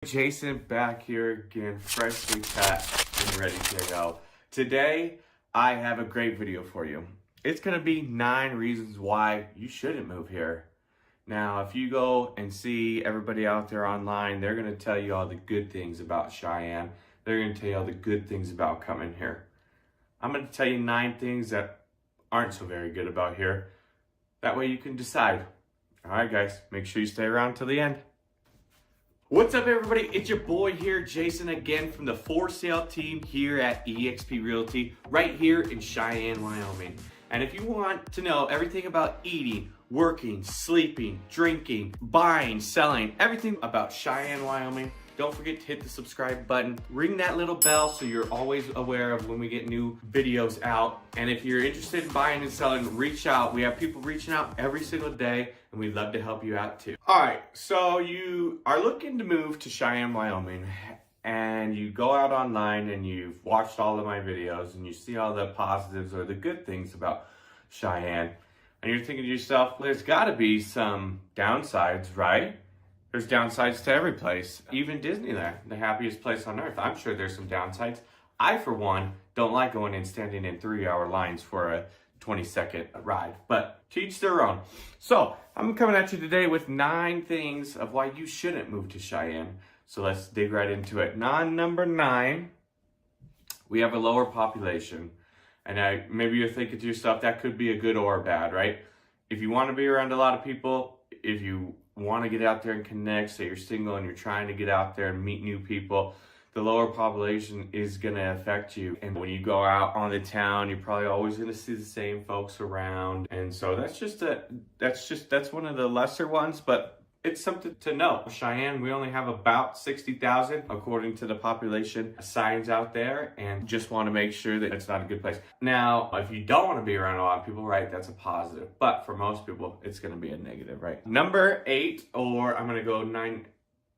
Jason back here again, freshly cut and ready to go. Today, I have a great video for you. It's gonna be 9 reasons why you shouldn't move here. Now, if you go and see everybody out there online, they're gonna tell you all the good things about Cheyenne. They're gonna tell you all the good things about coming here. I'm gonna tell you 9 things that aren't so very good about here. That way you can decide. All right, guys, make sure you stay around till the end. What's up, everybody? It's your boy here, Jason, again from the for sale team here at eXp Realty, right here in Cheyenne, Wyoming. And if you want to know everything about eating, working, sleeping, drinking, buying, selling, everything about Cheyenne, Wyoming, don't forget to hit the subscribe button, ring that little bell so you're always aware of when we get new videos out. And if you're interested in buying and selling, reach out. We have people reaching out every single day, and we'd love to help you out too. All right, so you are looking to move to Cheyenne, Wyoming, and you go out online and you've watched all of my videos and you see all the positives or the good things about Cheyenne. And you're thinking to yourself, there's gotta be some downsides, right? There's downsides to every place, even Disneyland, the happiest place on earth. I'm sure there's some downsides. I, for one, don't like going and standing in 3-hour lines for a 20-second ride, but to each their own. So I'm coming at you today with 9 things of why you shouldn't move to Cheyenne. So let's dig right into it. Number 9, we have a lower population. And maybe you're thinking to yourself, that could be a good or a bad, right? If you want to be around a lot of people, if you want to get out there and connect, say you're single and you're trying to get out there and meet new people, the lower population is going to affect you. And when you go out on the town, you're probably always going to see the same folks around. And so that's one of the lesser ones, but it's something to know. Cheyenne, we only have about 60,000 according to the population signs out there, and just want to make sure that it's not a good place. Now, if you don't want to be around a lot of people, right, that's a positive. But for most people, it's going to be a negative, right? Number 8, or I'm going to go 9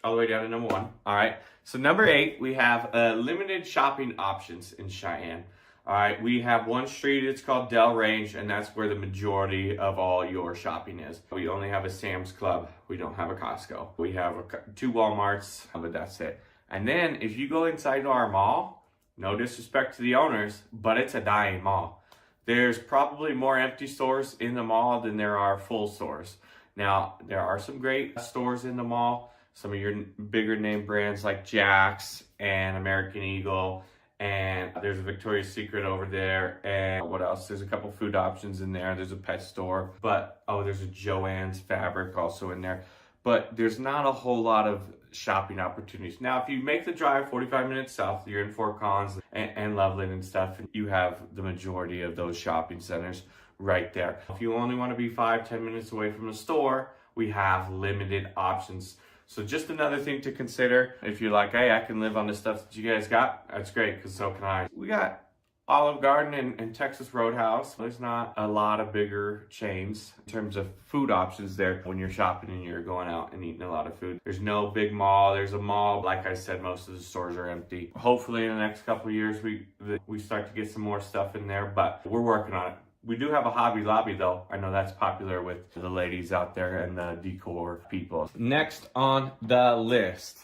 all the way down to number 1. All right. So number 8, we have limited shopping options in Cheyenne. All right, we have one street, it's called Del Range, and that's where the majority of all your shopping is. We only have a Sam's Club. We don't have a Costco. We have 2 Walmarts, but that's it. And then if you go inside our mall, no disrespect to the owners, but it's a dying mall. There's probably more empty stores in the mall than there are full stores. Now, there are some great stores in the mall. Some of your bigger name brands like Jack's and American Eagle, and there's a Victoria's Secret over there, and what else? There's a couple food options in there. There's a pet store, but there's a Joann's Fabric also in there. But there's not a whole lot of shopping opportunities. Now, if you make the drive 45 minutes south, you're in Fort Collins and Loveland and stuff, and you have the majority of those shopping centers right there. If you only want to be 5-10 minutes away from the store, we have limited options. So just another thing to consider. If you're like, hey, I can live on the stuff that you guys got, that's great, because so can I. We got Olive Garden and Texas Roadhouse. There's not a lot of bigger chains in terms of food options there when you're shopping and you're going out and eating a lot of food. There's no big mall. There's a mall. Like I said, most of the stores are empty. Hopefully in the next couple of years, we start to get some more stuff in there, but we're working on it. We do have a Hobby Lobby, though. I know that's popular with the ladies out there and the decor people. Next on the list,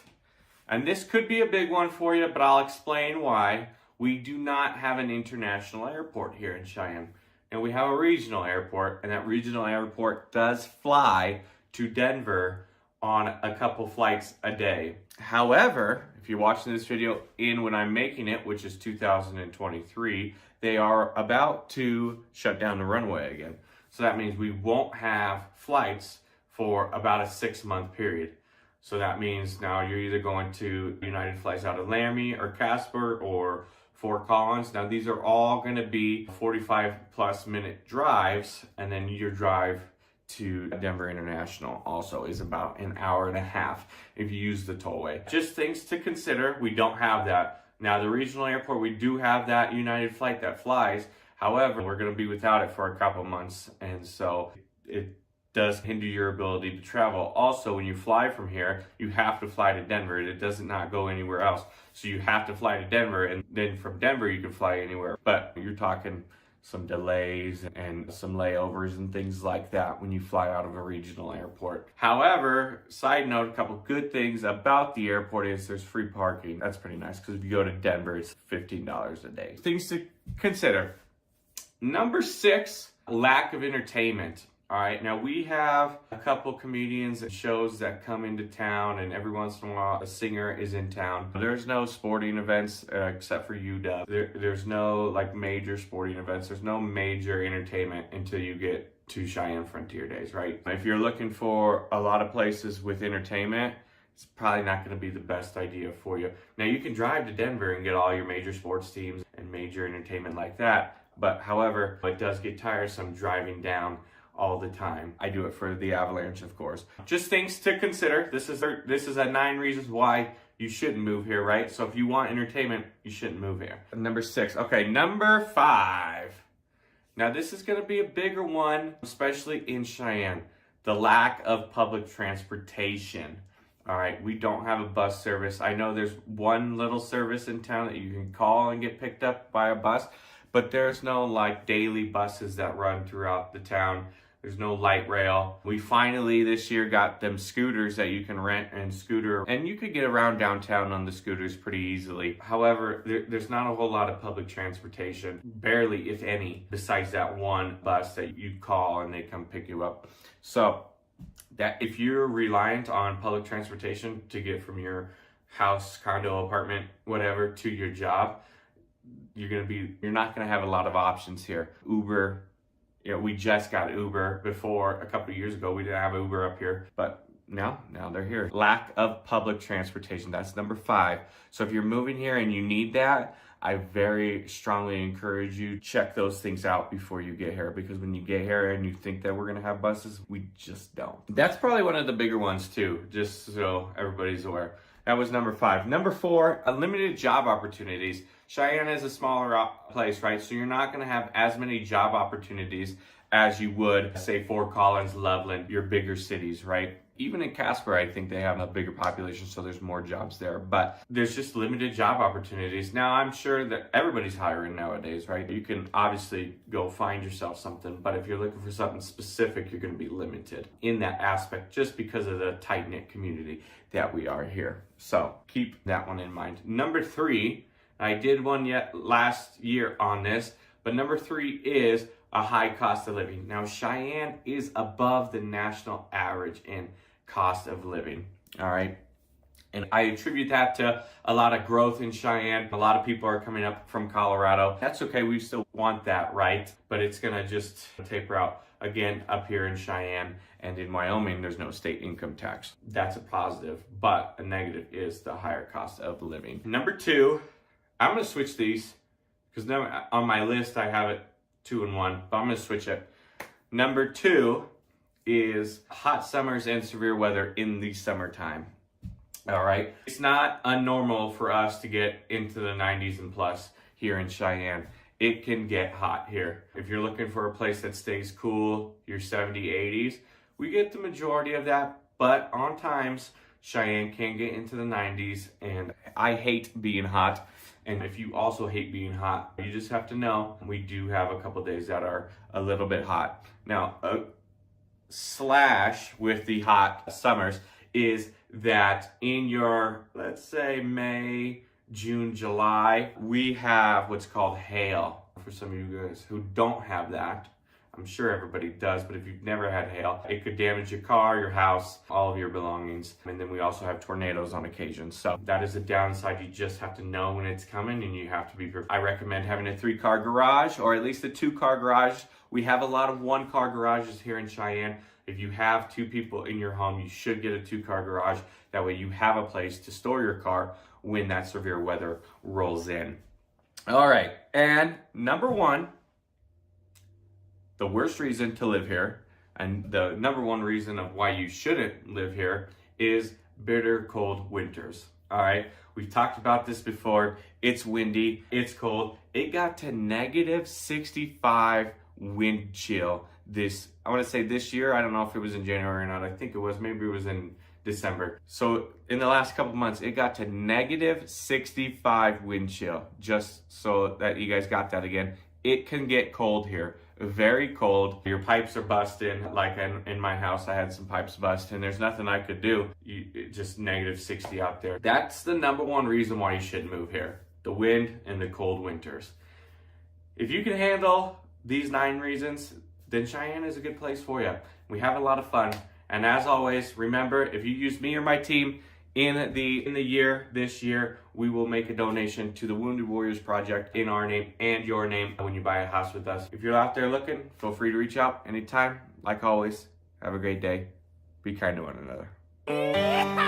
and this could be a big one for you, but I'll explain why. We do not have an international airport here in Cheyenne. And we have a regional airport, and that regional airport does fly to Denver on a couple flights a day. However, if you're watching this video when I'm making it, which is 2023, they are about to shut down the runway again. So that means we won't have flights for about a 6-month period. So that means now you're either going to United flights out of Laramie or Casper or Fort Collins. Now these are all going to be 45+ minute drives, and then your drive to Denver International also is about an hour and a half if you use the tollway. Just things to consider. We don't have that. Now the regional airport, we do have that United flight that flies. However, we're going to be without it for a couple months, and so it does hinder your ability to travel. Also, when you fly from here, you have to fly to Denver. It does not go anywhere else. So you have to fly to Denver, and then from Denver you can fly anywhere. But you're talking some delays and some layovers and things like that when you fly out of a regional airport. However, side note, a couple good things about the airport is there's free parking. That's pretty nice because if you go to Denver, it's $15 a day. Things to consider. Number 6, lack of entertainment. All right, now we have a couple comedians and shows that come into town, and every once in a while a singer is in town. There's no sporting events except for UW. There's no like major sporting events. There's no major entertainment until you get to Cheyenne Frontier Days, right? If you're looking for a lot of places with entertainment, it's probably not going to be the best idea for you. Now you can drive to Denver and get all your major sports teams and major entertainment like that, but however, it does get tiresome driving down all the time. I do it for the Avalanche, of course. Just things to consider. This is a 9 reasons why you shouldn't move here, right? So if you want entertainment, you shouldn't move here. Number 6. Okay, number 5. Now this is going to be a bigger one, especially in Cheyenne. The lack of public transportation. All right, we don't have a bus service. I know there's one little service in town that you can call and get picked up by a bus, but there's no like daily buses that run throughout the town. There's no light rail. We finally this year got them scooters that you can rent and scooter, and you could get around downtown on the scooters pretty easily. However, there's not a whole lot of public transportation, barely if any, besides that one bus that you call and they come pick you up. So that if you're reliant on public transportation to get from your house, condo, apartment, whatever, to your job, you're not gonna have a lot of options here. Uber, you know, we just got Uber before. A couple of years ago, we didn't have Uber up here, but now they're here. Lack of public transportation, that's number 5. So if you're moving here and you need that, I very strongly encourage you check those things out before you get here, because when you get here and you think that we're gonna have buses, we just don't. That's probably one of the bigger ones too, just so everybody's aware. That was number 5. Number 4, limited job opportunities. Cheyenne is a smaller place, right? So you're not going to have as many job opportunities as you would, say, Fort Collins, Loveland, your bigger cities, right? Even in Casper, I think they have a bigger population, so there's more jobs there. But there's just limited job opportunities. Now, I'm sure that everybody's hiring nowadays, right? You can obviously go find yourself something, but if you're looking for something specific, you're going to be limited in that aspect just because of the tight-knit community that we are here. So keep that one in mind. Number 3, I did one last year on this, but number 3 is a high cost of living. Now, Cheyenne is above the national average in cost of living, all right? And I attribute that to a lot of growth in Cheyenne. A lot of people are coming up from Colorado. That's okay, we still want that, right? But it's gonna just taper out. Again, up here in Cheyenne and in Wyoming, there's no state income tax. That's a positive, but a negative is the higher cost of living. Number 2, I'm gonna switch these because on my list I have it 2 and 1, but I'm gonna switch it. Number 2 is hot summers and severe weather in the summertime. All right, it's not unnormal for us to get into the 90s and plus here in Cheyenne. It can get hot here. If you're looking for a place that stays cool, your 70s, 80s, we get the majority of that, but on times, Cheyenne can get into the 90s, and I hate being hot. And if you also hate being hot, you just have to know we do have a couple days that are a little bit hot. Now, slash with the hot summers is that in your, let's say, May, June, July, we have what's called hail. For some of you guys who don't have that, I'm sure everybody does, but if you've never had hail, it could damage your car, your house, all of your belongings. And then we also have tornadoes on occasion. So that is a downside. You just have to know when it's coming and you have to be prepared. I recommend having a 3-car garage or at least a 2-car garage. We have a lot of 1-car garages here in Cheyenne. If you have 2 people in your home, you should get a 2-car garage. That way you have a place to store your car when that severe weather rolls in. All right, and number 1, the worst reason to live here, and the number 1 reason of why you shouldn't live here, is bitter cold winters. All right, we've talked about this before. It's windy, it's cold. It got to negative 65 wind chill I want to say this year. I don't know if it was in January or not. I think it was, maybe it was in December. So in the last couple months, it got to negative 65 wind chill. Just so that you guys got that again. it can get cold here. Very cold. Your pipes are busting. Like in my house, I had some pipes bust and there's nothing I could do. Just negative 60 out there. That's the number one reason why you shouldn't move here. The wind and the cold winters. If you can handle these 9 reasons, then Cheyenne is a good place for you. We have a lot of fun. And as always, remember, if you use me or my team in the year, this year, we will make a donation to the Wounded Warriors Project in our name and your name when you buy a house with us. If you're out there looking, feel free to reach out anytime. Like always, have a great day. Be kind to one another.